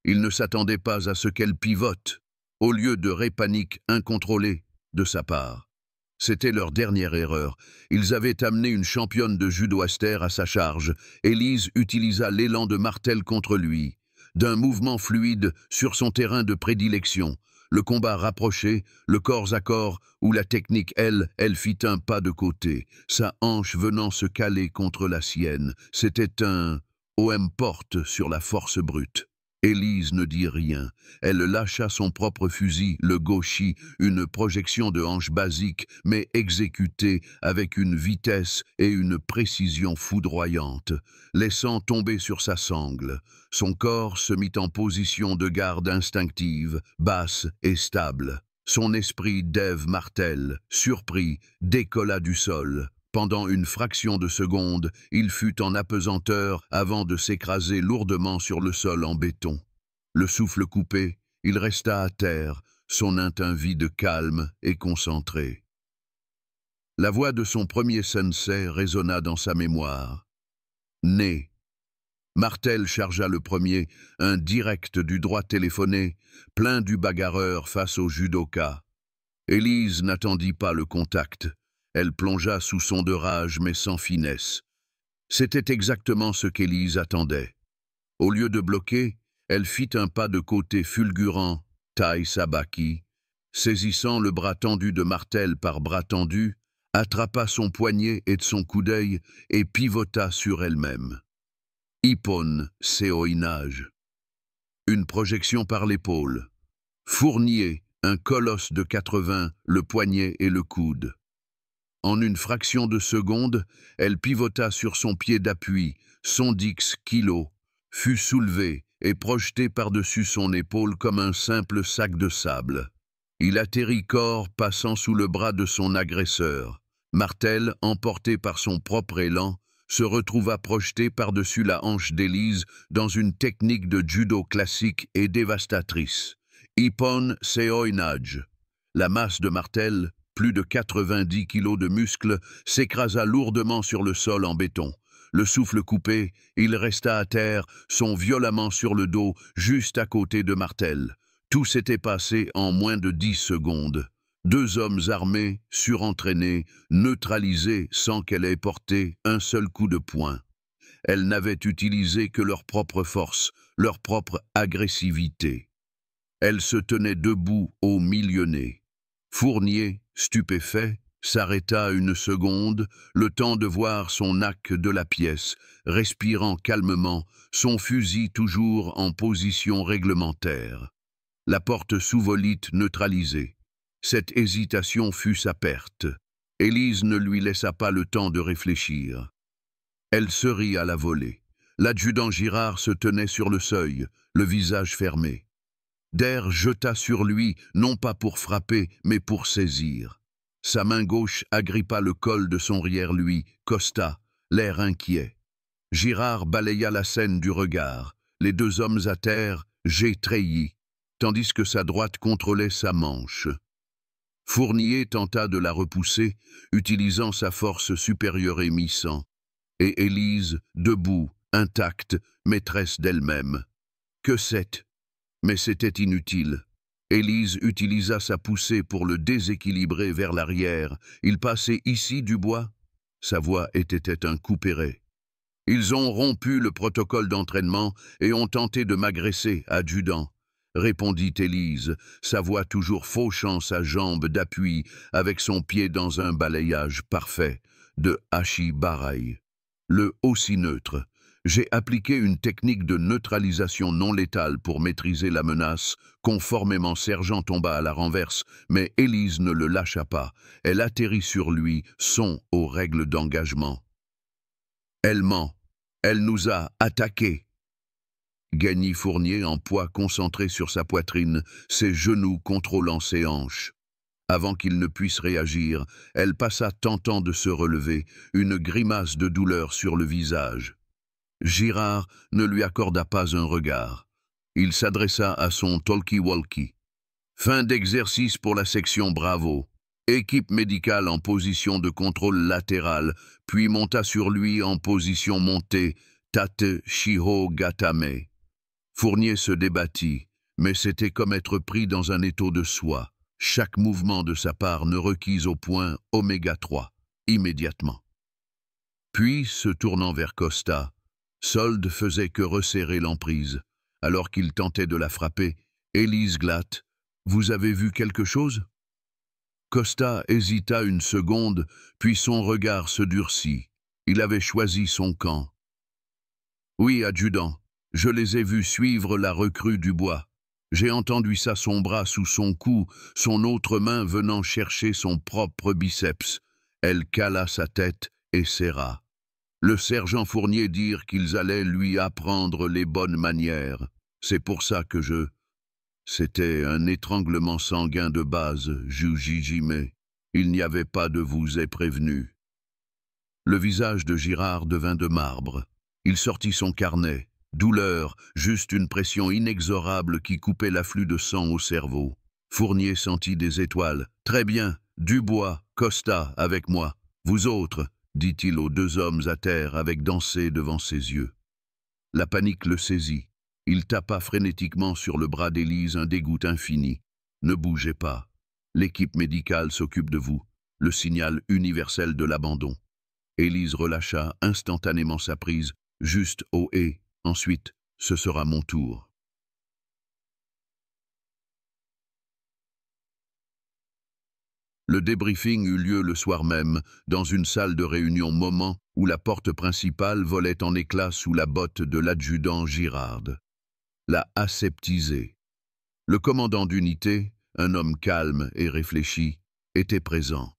Il ne s'attendait pas à ce qu'elle pivote, au lieu de répanique incontrôlée de sa part. C'était leur dernière erreur. Ils avaient amené une championne de judo astère à sa charge. Élise utilisa l'élan de Martel contre lui. D'un mouvement fluide sur son terrain de prédilection, le combat rapproché, le corps à corps, où la technique, elle fit un pas de côté, sa hanche venant se caler contre la sienne. C'était un OM porte sur la force brute. Élise ne dit rien. Elle lâcha son propre fusil, le gauchi, une projection de hanche basique, mais exécutée avec une vitesse et une précision foudroyantes, laissant tomber sur sa sangle. Son corps se mit en position de garde instinctive, basse et stable. Son esprit d'Ève Martel, surpris, décolla du sol. Pendant une fraction de seconde, il fut en apesanteur avant de s'écraser lourdement sur le sol en béton. Le souffle coupé, il resta à terre, son instinct vide calme et concentré. La voix de son premier sensei résonna dans sa mémoire. Né. Martel chargea le premier, un direct du droit téléphoné, plein du bagarreur face au judoka. Élise n'attendit pas le contact. Elle plongea sous son de rage, mais sans finesse. C'était exactement ce qu'Élise attendait. Au lieu de bloquer, elle fit un pas de côté fulgurant, Tai Sabaki, saisissant le bras tendu de Martel par bras tendu, attrapa son poignet et de son coup d'œil et pivota sur elle-même. Ippon Seoinage. Une projection par l'épaule. Fournier, un colosse de 80, le poignet et le coude. En une fraction de seconde, elle pivota sur son pied d'appui, son dix kilo, fut soulevé et projeté par-dessus son épaule comme un simple sac de sable. Il atterrit corps passant sous le bras de son agresseur. Martel, emporté par son propre élan, se retrouva projeté par-dessus la hanche d'Élise dans une technique de judo classique et dévastatrice. Ippon Seoinage. La masse de Martel, plus de 90 kilos de muscles, s'écrasa lourdement sur le sol en béton. Le souffle coupé, il resta à terre, son violemment sur le dos, juste à côté de Martel. Tout s'était passé en moins de 10 secondes. Deux hommes armés, surentraînés, neutralisés sans qu'elle ait porté un seul coup de poing. Elles n'avaient utilisé que leur propre force, leur propre agressivité. Elles se tenaient debout au milieu-nez. Fournier, stupéfait, s'arrêta une seconde, le temps de voir son acte de la pièce, respirant calmement, son fusil toujours en position réglementaire. La porte sous-volite neutralisée. Cette hésitation fut sa perte. Élise ne lui laissa pas le temps de réfléchir. Elle se rit à la volée. L'adjudant Girard se tenait sur le seuil, le visage fermé. Der jeta sur lui, non pas pour frapper, mais pour saisir. Sa main gauche agrippa le col de son rière-lui, Costa, l'air inquiet. Girard balaya la scène du regard, les deux hommes à terre, gétreillis, tandis que sa droite contrôlait sa manche. Fournier tenta de la repousser, utilisant sa force supérieure et mi-sang. Et Élise, debout, intacte, maîtresse d'elle-même. Que c'est? Mais c'était inutile. Élise utilisa sa poussée pour le déséquilibrer vers l'arrière. Il passait ici du bois. Sa voix était un couperet. Ils ont rompu le protocole d'entraînement et ont tenté de m'agresser, adjudant, répondit Élise, sa voix toujours fauchant sa jambe d'appui avec son pied dans un balayage parfait de Hachi-Barai. Le aussi neutre. J'ai appliqué une technique de neutralisation non létale pour maîtriser la menace. Conformément, Sergent tomba à la renverse, mais Élise ne le lâcha pas. Elle atterrit sur lui, son aux règles d'engagement. Elle ment. Elle nous a attaqués. Gagny Fournier en poids concentré sur sa poitrine, ses genoux contrôlant ses hanches. Avant qu'il ne puisse réagir, elle passa tentant de se relever, une grimace de douleur sur le visage. Girard ne lui accorda pas un regard. Il s'adressa à son talkie-walkie. Fin d'exercice pour la section Bravo. Équipe médicale en position de contrôle latéral, puis monta sur lui en position montée, Tate Shiho Gatame. Fournier se débattit, mais c'était comme être pris dans un étau de soie. Chaque mouvement de sa part ne requis au point oméga 3, immédiatement. Puis, se tournant vers Costa, Solde faisait que resserrer l'emprise. Alors qu'il tentait de la frapper, Élise glatte. « Vous avez vu quelque chose ?» Costa hésita une seconde, puis son regard se durcit. Il avait choisi son camp. « Oui, adjudant. Je les ai vus suivre la recrue Dubois. J'ai entendu ça, son bras sous son cou, son autre main venant chercher son propre biceps. Elle cala sa tête et serra. Le sergent Fournier dire qu'ils allaient lui apprendre les bonnes manières. C'est pour ça que je... C'était un étranglement sanguin de base, Jujijime. Il n'y avait pas de vous est prévenu. Le visage de Girard devint de marbre. Il sortit son carnet. Douleur, juste une pression inexorable qui coupait l'afflux de sang au cerveau. Fournier sentit des étoiles. « Très bien, Dubois, Costa, avec moi. Vous autres, » dit-il aux deux hommes à terre avec dansé devant ses yeux. La panique le saisit. Il tapa frénétiquement sur le bras d'Élise, un dégoût infini. « Ne bougez pas. L'équipe médicale s'occupe de vous. » Le signal universel de l'abandon. Élise relâcha instantanément sa prise, juste au « et ». Ensuite, ce sera mon tour. Le débriefing eut lieu le soir même, dans une salle de réunion moment où la porte principale volait en éclats sous la botte de l'adjudant Girard. La aseptisée. Le commandant d'unité, un homme calme et réfléchi, était présent.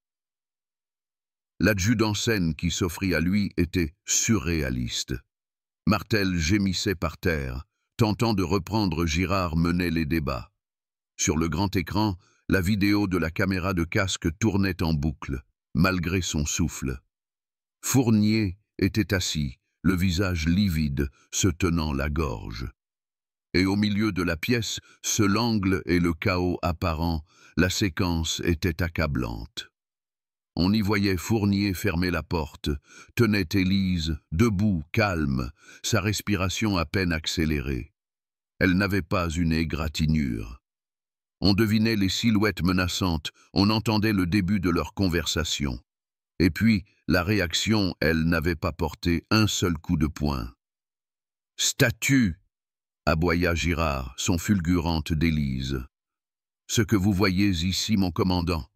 L'adjudant scène qui s'offrit à lui était surréaliste. Martel gémissait par terre, tentant de reprendre Girard menait les débats. Sur le grand écran, la vidéo de la caméra de casque tournait en boucle, malgré son souffle. Fournier était assis, le visage livide, se tenant la gorge. Et au milieu de la pièce, seul l'angle et le chaos apparent, la séquence était accablante. On y voyait Fournier fermer la porte, tenait Élise, debout, calme, sa respiration à peine accélérée. Elle n'avait pas une égratignure. On devinait les silhouettes menaçantes, on entendait le début de leur conversation. Et puis, la réaction, elle n'avait pas porté un seul coup de poing. « Statue !» aboya Girard, son fulgurante d'Élise. « Ce que vous voyez ici, mon commandant, »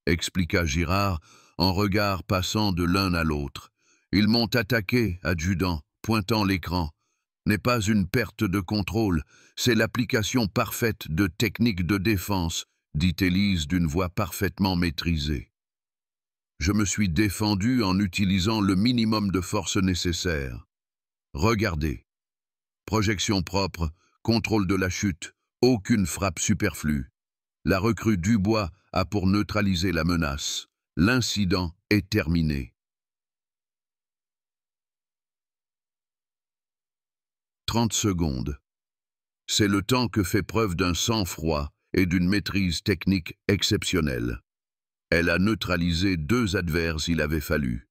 expliqua Girard, en regard passant de l'un à l'autre. « Ils m'ont attaqué, adjudant, pointant l'écran. N'est pas une perte de contrôle, c'est l'application parfaite de techniques de défense, dit Élise d'une voix parfaitement maîtrisée. Je me suis défendu en utilisant le minimum de force nécessaire. Regardez. Projection propre, contrôle de la chute, aucune frappe superflue. La recrue Dubois a pour neutraliser la menace. L'incident est terminé. 30 secondes. C'est le temps que fait preuve d'un sang-froid et d'une maîtrise technique exceptionnelle. Elle a neutralisé 2 adverses, il avait fallu.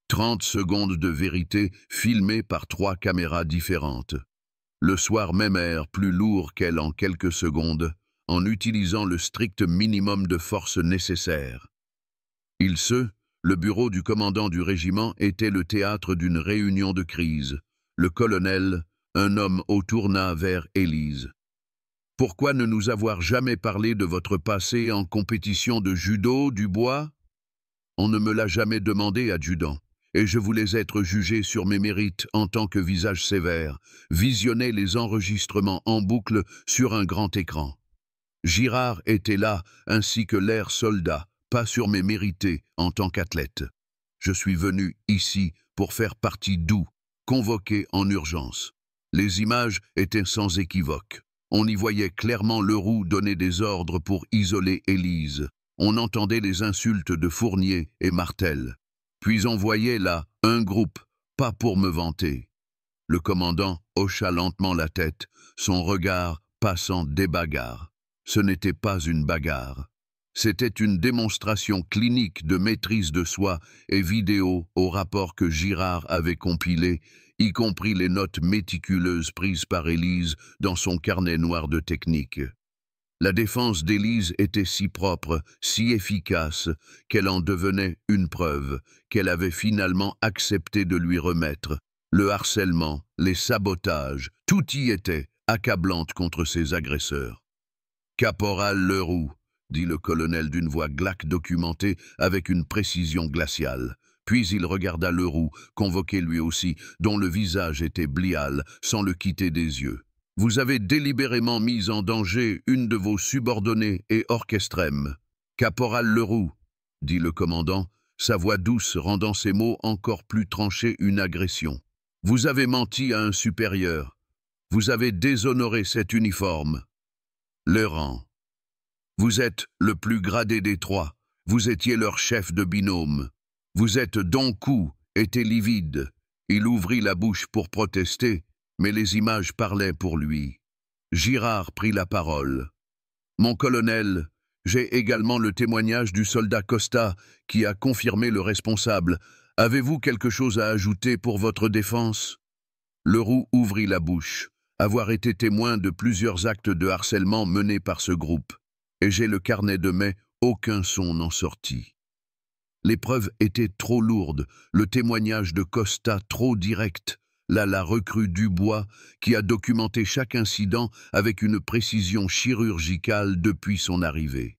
30 secondes de vérité filmées par 3 caméras différentes. Le soir même air plus lourd qu'elle en quelques secondes, en utilisant le strict minimum de force nécessaire. Le bureau du commandant du régiment était le théâtre d'une réunion de crise. Le colonel, un homme tourna vers Élise. « Pourquoi ne nous avoir jamais parlé de votre passé en compétition de judo, Dubois ? On ne me l'a jamais demandé, adjudant, et je voulais être jugé sur mes mérites en tant que visage sévère, visionner les enregistrements en boucle sur un grand écran. Girard était là, ainsi que l'air soldat, pas sur mes mérités en tant qu'athlète. Je suis venu ici pour faire partie d'où, convoqué en urgence. Les images étaient sans équivoque. On y voyait clairement Leroux donner des ordres pour isoler Élise. On entendait les insultes de Fournier et Martel. Puis on voyait là un groupe, pas pour me vanter. Le commandant hocha lentement la tête, son regard passant des bagarres. Ce n'était pas une bagarre. C'était une démonstration clinique de maîtrise de soi et vidéo au rapport que Girard avait compilé, y compris les notes méticuleuses prises par Élise dans son carnet noir de technique. La défense d'Élise était si propre, si efficace, qu'elle en devenait une preuve, qu'elle avait finalement accepté de lui remettre. Le harcèlement, les sabotages, tout y était, accablante contre ses agresseurs. « Caporal Leroux », dit le colonel d'une voix glauque documentée avec une précision glaciale. Puis il regarda Leroux, convoqué lui aussi, dont le visage était blial, sans le quitter des yeux. « Vous avez délibérément mis en danger une de vos subordonnées et orchestrem. Caporal Leroux, dit le commandant, sa voix douce rendant ces mots encore plus tranchés une agression. Vous avez menti à un supérieur. Vous avez déshonoré cet uniforme. Le rang. Vous êtes le plus gradé des trois. Vous étiez leur chef de binôme. Vous êtes Doncou, était livide. Il ouvrit la bouche pour protester, mais les images parlaient pour lui. Girard prit la parole. Mon colonel, j'ai également le témoignage du soldat Costa qui a confirmé le responsable. Avez-vous quelque chose à ajouter pour votre défense? Leroux ouvrit la bouche. Avoir été témoin de plusieurs actes de harcèlement menés par ce groupe. Et j'ai le carnet de mai, aucun son n'en sortit. Les preuves étaient trop lourdes, le témoignage de Costa trop direct. Là, la recrue Dubois, qui a documenté chaque incident avec une précision chirurgicale depuis son arrivée.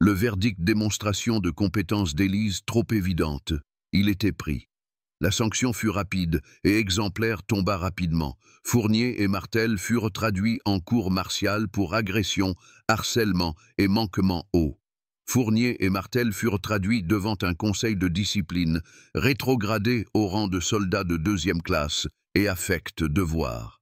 Le verdict démonstration de compétence d'Élise trop évidente. Il était pris. La sanction fut rapide et exemplaire tomba rapidement. Fournier et Martel furent traduits en cour martiale pour agression, harcèlement et manquement haut. Fournier et Martel furent traduits devant un conseil de discipline, rétrogradés au rang de soldats de 2e classe et affect devoir.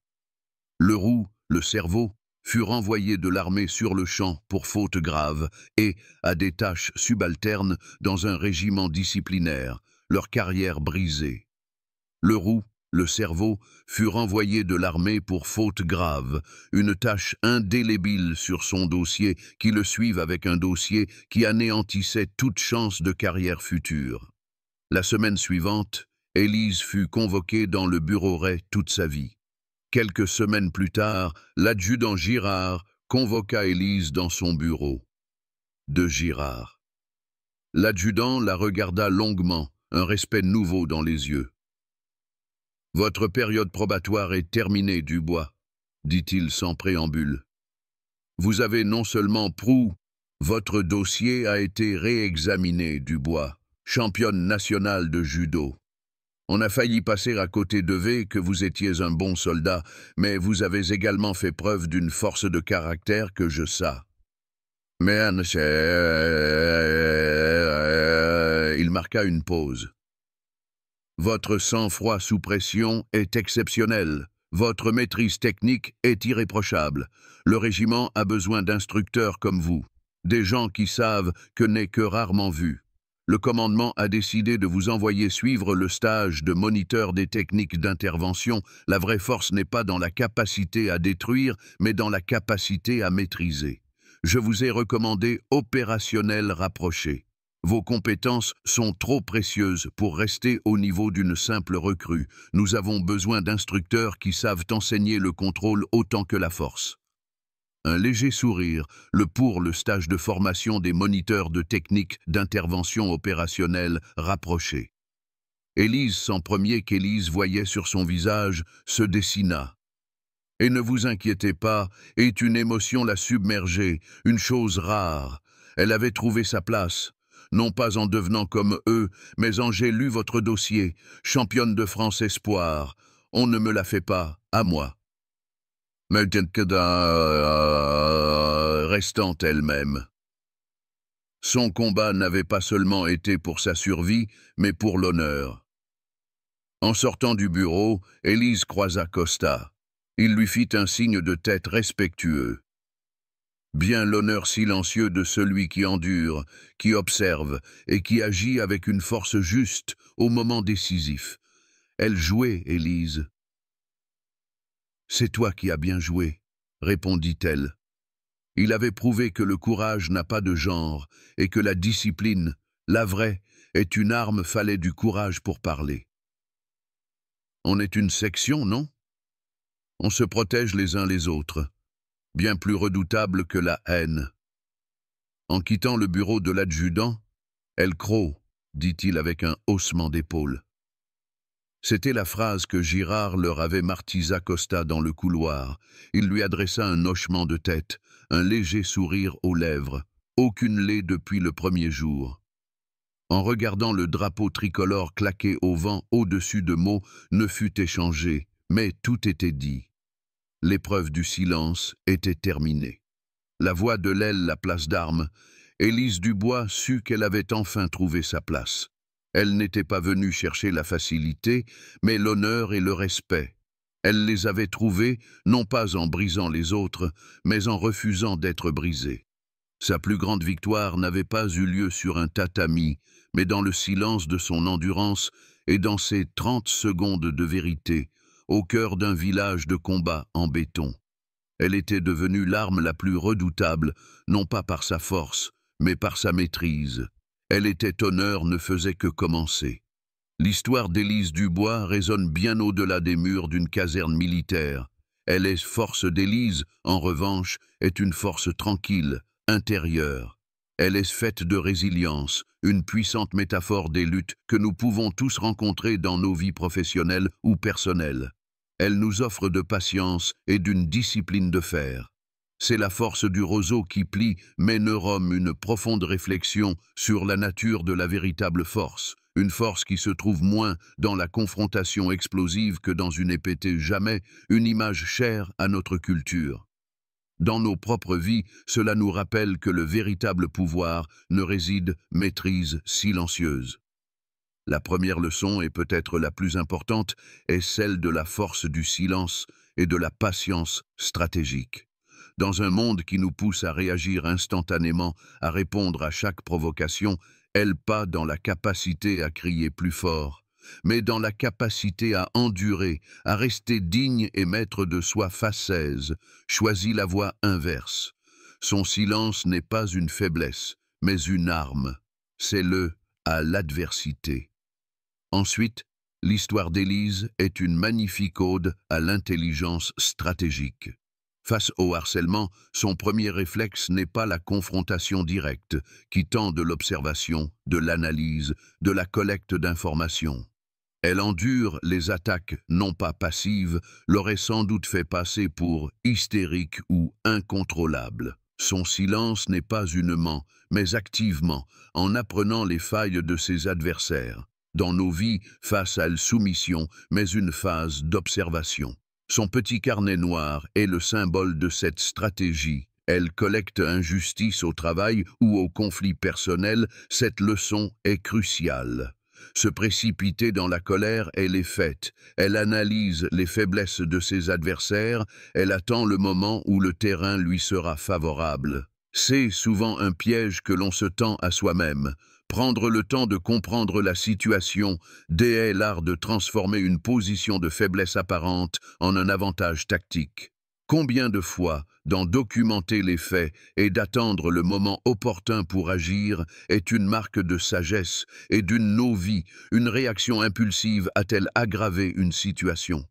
Leroux, le cerveau, fut renvoyé de l'armée sur le champ pour faute grave et à des tâches subalternes dans un régiment disciplinaire, leur carrière brisée. Leroux, le cerveau, fut renvoyé de l'armée pour faute grave, une tâche indélébile sur son dossier qui le suive avec un dossier qui anéantissait toute chance de carrière future. La semaine suivante, Élise fut convoquée dans le bureau Ray toute sa vie. Quelques semaines plus tard, l'adjudant Girard convoqua Élise dans son bureau. De Girard. L'adjudant la regarda longuement, un respect nouveau dans les yeux. « Votre période probatoire est terminée, Dubois, » dit-il sans préambule. « Vous avez non seulement votre dossier a été réexaminé, Dubois, championne nationale de judo. On a failli passer à côté de V que vous étiez un bon soldat, mais vous avez également fait preuve d'une force de caractère que je sais. Mais il marqua une pause. Votre sang-froid sous pression est exceptionnel. Votre maîtrise technique est irréprochable. Le régiment a besoin d'instructeurs comme vous, des gens qui savent que n'est que rarement vu. Le commandement a décidé de vous envoyer suivre le stage de moniteur des techniques d'intervention. La vraie force n'est pas dans la capacité à détruire, mais dans la capacité à maîtriser. Je vous ai recommandé opérationnel rapproché. Vos compétences sont trop précieuses pour rester au niveau d'une simple recrue. Nous avons besoin d'instructeurs qui savent enseigner le contrôle autant que la force. » Un léger sourire, pour le stage de formation des moniteurs de techniques d'intervention opérationnelle rapprochés. Élise, sans premier qu'Élise voyait sur son visage, se dessina. Et ne vous inquiétez pas, est une émotion la submerger, une chose rare. Elle avait trouvé sa place. Non pas en devenant comme eux, mais en j'ai lu votre dossier, championne de France espoir. On ne me la fait pas, à moi. Mais restant elle-même. Son combat n'avait pas seulement été pour sa survie, mais pour l'honneur. En sortant du bureau, Élise croisa Costa. Il lui fit un signe de tête respectueux. Bien l'honneur silencieux de celui qui endure, qui observe et qui agit avec une force juste au moment décisif. Elle jouait, Élise. « C'est toi qui as bien joué, » répondit-elle. Il avait prouvé que le courage n'a pas de genre et que la discipline, la vraie, est une arme, fallait du courage pour parler. On est une section, non? On se protège les uns les autres. Bien plus redoutable que la haine. En quittant le bureau de l'adjudant, « Elle croc », dit-il avec un haussement d'épaule. C'était la phrase que Girard leur avait martisa Costa dans le couloir. Il lui adressa un hochement de tête, un léger sourire aux lèvres, aucune laie depuis le premier jour. En regardant le drapeau tricolore claquer au vent au-dessus de mots ne fut échangé, mais tout était dit. L'épreuve du silence était terminée. La voix de l'aile la place d'armes, Élise Dubois sut qu'elle avait enfin trouvé sa place. Elle n'était pas venue chercher la facilité, mais l'honneur et le respect. Elle les avait trouvés, non pas en brisant les autres, mais en refusant d'être brisée. Sa plus grande victoire n'avait pas eu lieu sur un tatami, mais dans le silence de son endurance et dans ses 30 secondes de vérité, au cœur d'un village de combat en béton. Elle était devenue l'arme la plus redoutable, non pas par sa force, mais par sa maîtrise. Elle était honneur ne faisait que commencer. L'histoire d'Élise Dubois résonne bien au-delà des murs d'une caserne militaire. Elle est force d'Élise, en revanche, est une force tranquille, intérieure. Elle est faite de résilience, une puissante métaphore des luttes que nous pouvons tous rencontrer dans nos vies professionnelles ou personnelles. Elle nous offre de patience et d'une discipline de fer. C'est la force du roseau qui plie, mais Neurom une profonde réflexion sur la nature de la véritable force, une force qui se trouve moins dans la confrontation explosive que dans une épée jamais, une image chère à notre culture. Dans nos propres vies, cela nous rappelle que le véritable pouvoir ne réside maîtrise silencieuse. La première leçon, et peut-être la plus importante, est celle de la force du silence et de la patience stratégique. Dans un monde qui nous pousse à réagir instantanément, à répondre à chaque provocation, elle pas dans la capacité à crier plus fort, mais dans la capacité à endurer, à rester digne et maître de soi facèse, choisit la voie inverse. Son silence n'est pas une faiblesse, mais une arme. C'est le à l'adversité. Ensuite, l'histoire d'Élise est une magnifique ode à l'intelligence stratégique. Face au harcèlement, son premier réflexe n'est pas la confrontation directe, qui tend de l'observation, de l'analyse, de la collecte d'informations. Elle endure les attaques non pas passives, l'aurait sans doute fait passer pour hystérique ou incontrôlable. Son silence n'est pas unement, mais activement, en apprenant les failles de ses adversaires. Dans nos vies, face à la soumission, mais une phase d'observation. Son petit carnet noir est le symbole de cette stratégie. Elle collecte injustice au travail ou au conflit personnel, cette leçon est cruciale. Se précipiter dans la colère, elle est faite. Elle analyse les faiblesses de ses adversaires, elle attend le moment où le terrain lui sera favorable. C'est souvent un piège que l'on se tend à soi-même. Prendre le temps de comprendre la situation est l'art de transformer une position de faiblesse apparente en un avantage tactique. Combien de fois, d'en documenter les faits et d'attendre le moment opportun pour agir est une marque de sagesse et d'une no-vie, une réaction impulsive a-t-elle aggravé une situation?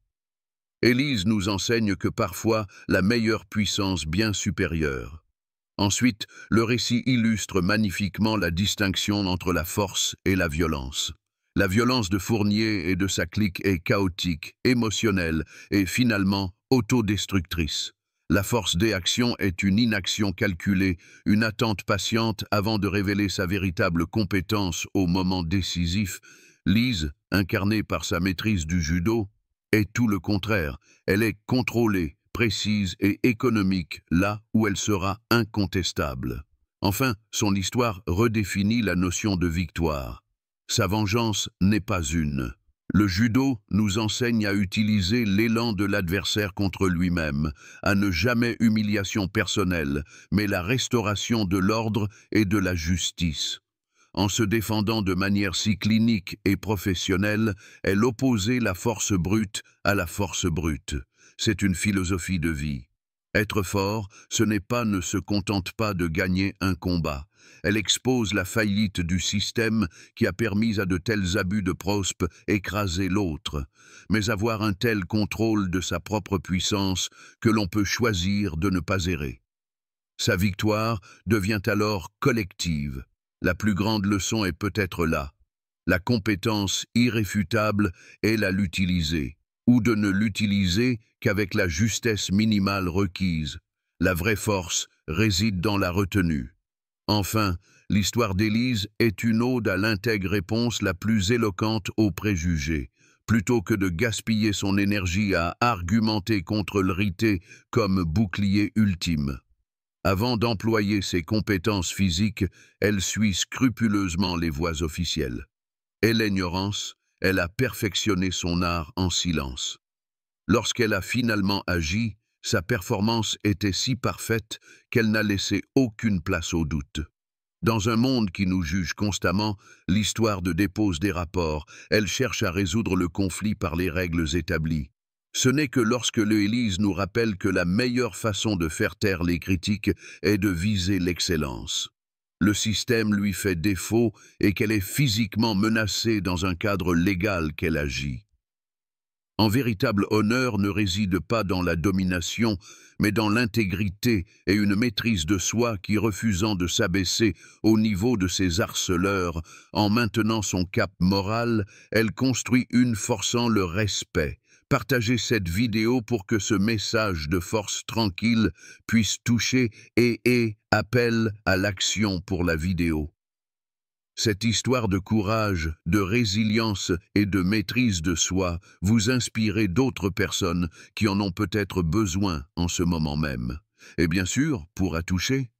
Élise nous enseigne que parfois la meilleure puissance bien supérieure. Ensuite, le récit illustre magnifiquement la distinction entre la force et la violence. La violence de Fournier et de sa clique est chaotique, émotionnelle et finalement autodestructrice. La force des actions est une inaction calculée, une attente patiente avant de révéler sa véritable compétence au moment décisif. Lise, incarnée par sa maîtrise du judo, est tout le contraire. Elle est contrôlée, précise et économique, là où elle sera incontestable. Enfin, son histoire redéfinit la notion de victoire. Sa vengeance n'est pas une. Le judo nous enseigne à utiliser l'élan de l'adversaire contre lui-même, à ne jamais humiliation personnelle, mais la restauration de l'ordre et de la justice. En se défendant de manière si clinique et professionnelle, elle opposait la force brute à la force brute. C'est une philosophie de vie. Être fort, ce n'est pas ne se contente pas de gagner un combat. Elle expose la faillite du système qui a permis à de tels abus de prospe écraser l'autre, mais avoir un tel contrôle de sa propre puissance que l'on peut choisir de ne pas errer. Sa victoire devient alors collective. La plus grande leçon est peut-être là. La compétence irréfutable est à l'utiliser, ou de ne l'utiliser qu'avec la justesse minimale requise. La vraie force réside dans la retenue. Enfin, l'histoire d'Élise est une ode à l'intègre réponse la plus éloquente aux préjugés. Plutôt que de gaspiller son énergie à argumenter contre le vérité comme bouclier ultime. Avant d'employer ses compétences physiques, elle suit scrupuleusement les voies officielles. Et l'ignorance, elle a perfectionné son art en silence. Lorsqu'elle a finalement agi, sa performance était si parfaite qu'elle n'a laissé aucune place au doute. Dans un monde qui nous juge constamment, l'histoire dépose des rapports, elle cherche à résoudre le conflit par les règles établies. Ce n'est que lorsque l'Élise nous rappelle que la meilleure façon de faire taire les critiques est de viser l'excellence. Le système lui fait défaut et qu'elle est physiquement menacée dans un cadre légal qu'elle agit. En véritable honneur ne réside pas dans la domination, mais dans l'intégrité et une maîtrise de soi qui, refusant de s'abaisser au niveau de ses harceleurs, en maintenant son cap moral, elle construit une forçant le respect. Partagez cette vidéo pour que ce message de force tranquille puisse toucher et appel à l'action pour la vidéo. Cette histoire de courage, de résilience et de maîtrise de soi vous inspirez d'autres personnes qui en ont peut-être besoin en ce moment même. Et bien sûr, pour toucher,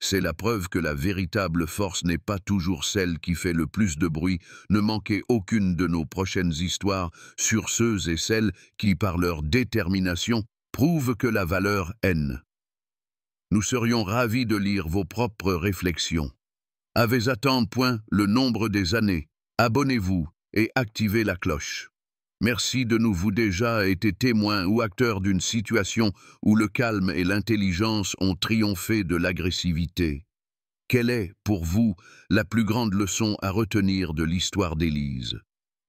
c'est la preuve que la véritable force n'est pas toujours celle qui fait le plus de bruit. Ne manquez aucune de nos prochaines histoires sur ceux et celles qui, par leur détermination, prouvent que la valeur haine. Nous serions ravis de lire vos propres réflexions. Avez attendre le nombre des années. Abonnez-vous et activez la cloche. Merci de nous vous déjà été témoin ou acteur d'une situation où le calme et l'intelligence ont triomphé de l'agressivité. Quelle est, pour vous, la plus grande leçon à retenir de l'histoire d'Élise?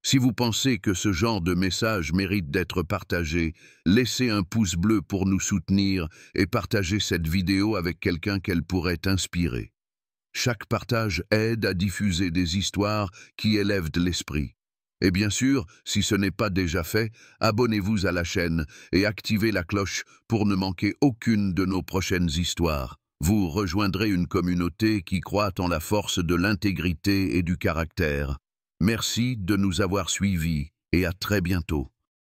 Si vous pensez que ce genre de message mérite d'être partagé, laissez un pouce bleu pour nous soutenir et partagez cette vidéo avec quelqu'un qu'elle pourrait inspirer. Chaque partage aide à diffuser des histoires qui élèvent l'esprit. Et bien sûr, si ce n'est pas déjà fait, abonnez-vous à la chaîne et activez la cloche pour ne manquer aucune de nos prochaines histoires. Vous rejoindrez une communauté qui croit en la force de l'intégrité et du caractère. Merci de nous avoir suivis et à très bientôt.